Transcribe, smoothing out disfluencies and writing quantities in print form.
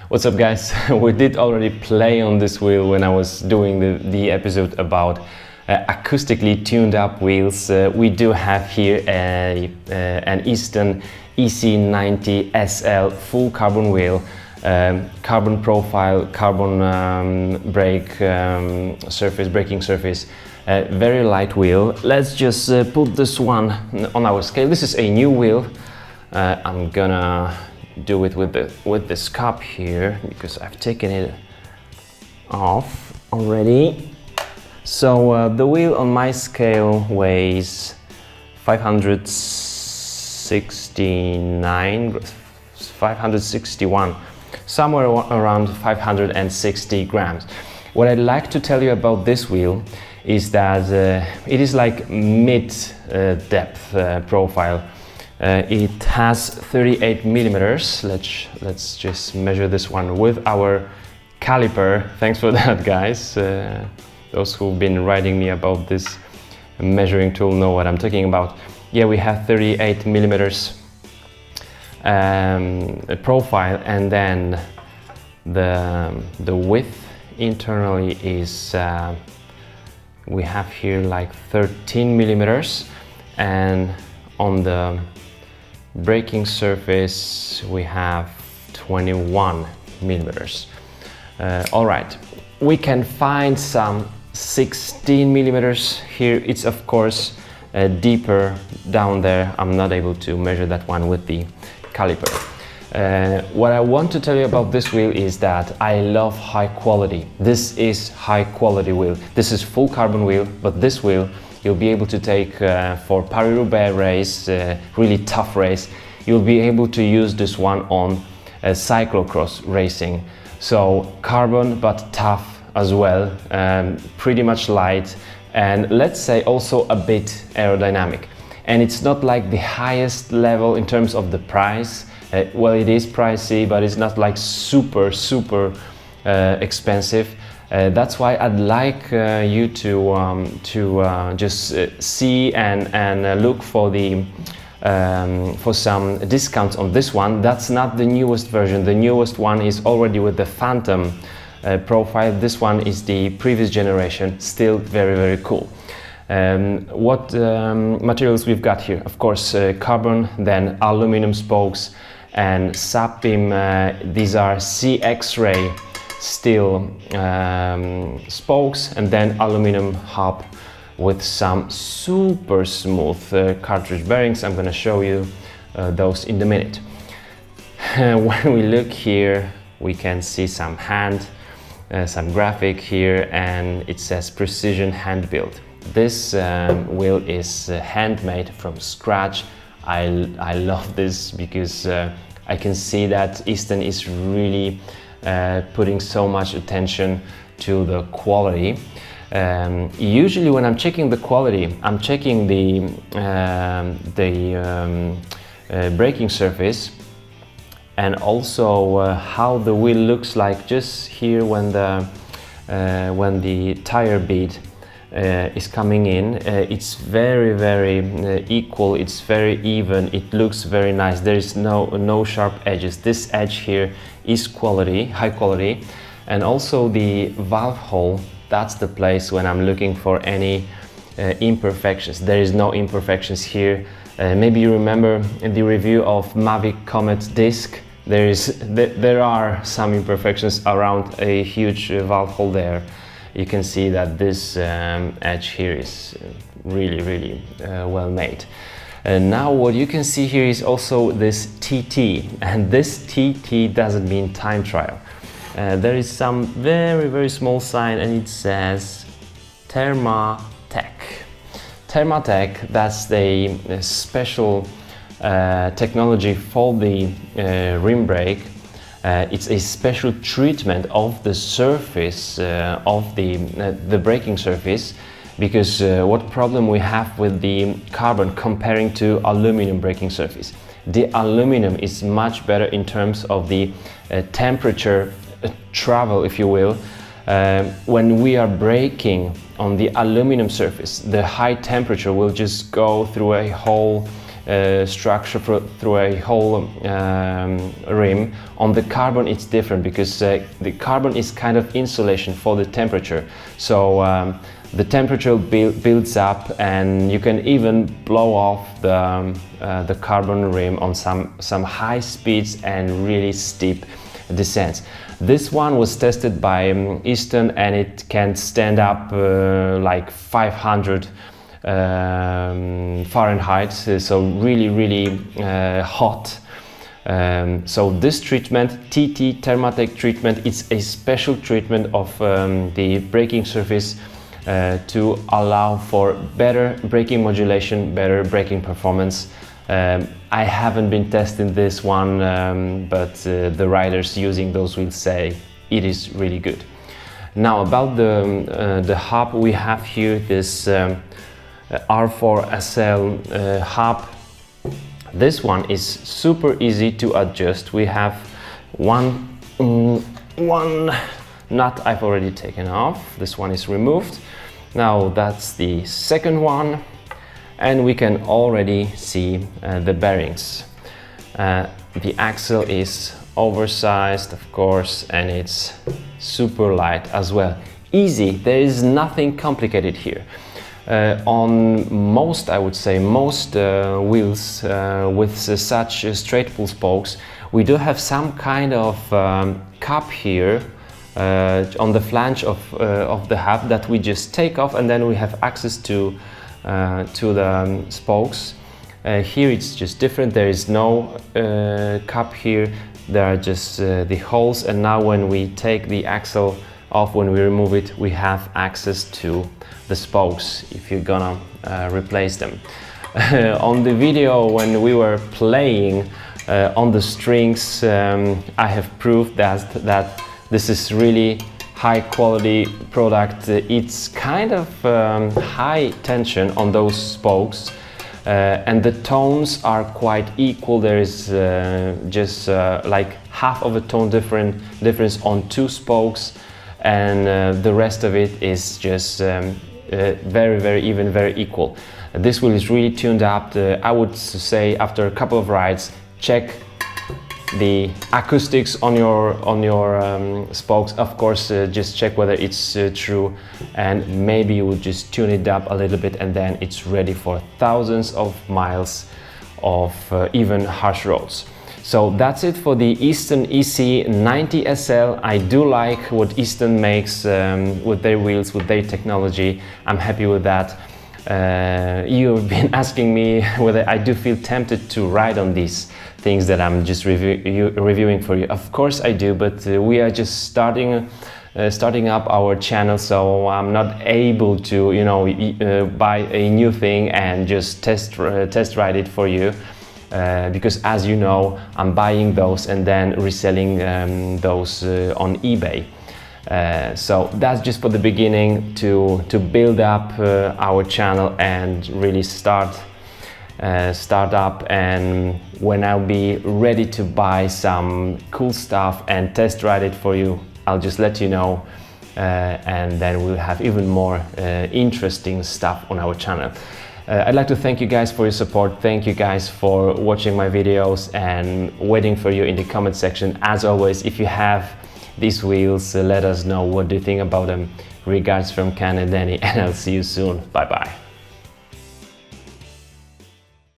What's up, guys? We did already play on this wheel when I was doing the episode about acoustically tuned up wheels. We do have here an Easton EC90 SL full carbon wheel, carbon profile, carbon braking surface, very light wheel. Let's just put this one on our scale. This is a new wheel. I'm gonna do it with this cup here because I've taken it off already. So the wheel on my scale weighs 561, somewhere around 560 grams. What I'd like to tell you about this wheel is that it is like mid-depth profile. It has 38 millimeters. Let's just measure this one with our caliper. Thanks for that, guys. Those who've been writing me about this measuring tool know what I'm talking about. Yeah, we have 38 millimeters profile, and then the width internally is we have here like 13 millimeters, and on the braking surface we have 21 millimeters. All right, we can find some 16 millimeters here. It's of course deeper down there. I'm not able to measure that one with the caliper. What I want to tell you about this wheel is that I love high quality. This is high quality wheel. This is full carbon wheel, but this wheel you'll be able to take for Paris-Roubaix race, really tough race. You'll be able to use this one on cyclocross racing. So carbon but tough as well, pretty much light, and let's say also a bit aerodynamic. And it's not like the highest level in terms of the price. Well, it is pricey, but it's not like super expensive. That's why I'd like you to just see and look for the for some discounts on this one. That's not the newest version. The newest one is already with the Phantom profile. This one is the previous generation. Still very cool. What materials we've got here? Of course, carbon, then aluminum spokes and sub beam. These are C-X-ray steel spokes, and then aluminum hub with some super smooth cartridge bearings. I'm going to show you those in a minute. When we look here, we can see some some graphic here, and it says precision hand built. This wheel is handmade from scratch. I love this because I can see that Easton is really putting so much attention to the quality. Usually when I'm checking the quality, I'm checking the braking surface, and also how the wheel looks like just here when the tire bead is coming in. It's very equal, it's very even, it looks very nice. There is no sharp edges. This edge here is quality, high quality. And also the valve hole, that's the place when I'm looking for any imperfections. There is no imperfections here. Maybe you remember in the review of Mavic Comet disc, there are some imperfections around a huge valve hole there. You can see that this edge here is really well made. And now what you can see here is also this TT, and this TT doesn't mean time trial. There is some very small sign, and it says Therma Tec. Therma Tec, that's the special technology for the rim brake. It's a special treatment of the surface of the braking surface, because what problem we have with the carbon comparing to aluminum braking surface? The aluminum is much better in terms of the temperature travel, if you will. When we are braking on the aluminum surface, the high temperature will just go through a whole structure through a whole rim. On the carbon it's different because the carbon is kind of insulation for the temperature, so the temperature builds up and you can even blow off the carbon rim on some high speeds and really steep descents. This one was tested by Easton and it can stand up like 500 Fahrenheit, so really hot. So this treatment, TT Therma Tec treatment, it's a special treatment of the braking surface to allow for better braking modulation, better braking performance. I haven't been testing this one, but the riders using those wheels say it is really good. Now about the hub, we have here this R4 SL hub. This one is super easy to adjust. We have one nut I've already taken off. This one is removed. Now that's the second one, and we can already see the bearings. The axle is oversized, of course, and it's super light as well. Easy, there is nothing complicated here. On most, I would say, most wheels with such straight pull spokes, we do have some kind of cup here on the flange of the hub that we just take off, and then we have access to the spokes. Here it's just different. There is no cup here. There are just the holes, and now when we take the axle off, when we remove it, we have access to the spokes if you're gonna replace them. On the video when we were playing on the strings, I have proved that this is really high quality product. It's kind of high tension on those spokes, and the tones are quite equal. There is just like half of a tone difference on two spokes, and the rest of it is just very even, very equal. This wheel is really tuned up. I would say after a couple of rides, check the acoustics on your spokes. Of course, just check whether it's true, and maybe you would just tune it up a little bit, and then it's ready for thousands of miles of even harsh roads. So that's it for the Easton EC90 SL. I do like what Easton makes with their wheels, with their technology. I'm happy with that. You've been asking me whether I do feel tempted to ride on these things that I'm just reviewing for you. Of course I do, but we are just starting up our channel, so I'm not able to, you know, buy a new thing and just test ride it for you. Because as you know, I'm buying those and then reselling those on eBay. So that's just for the beginning to build up our channel and really start up, and when I'll be ready to buy some cool stuff and test ride it for you, I'll just let you know, and then we'll have even more interesting stuff on our channel. I'd like to thank you guys for your support. Thank you guys for watching my videos and waiting for you in the comment section. As always, if you have these wheels, let us know what do you think about them. Regards from Ken and Danny, and I'll see you soon. Bye bye.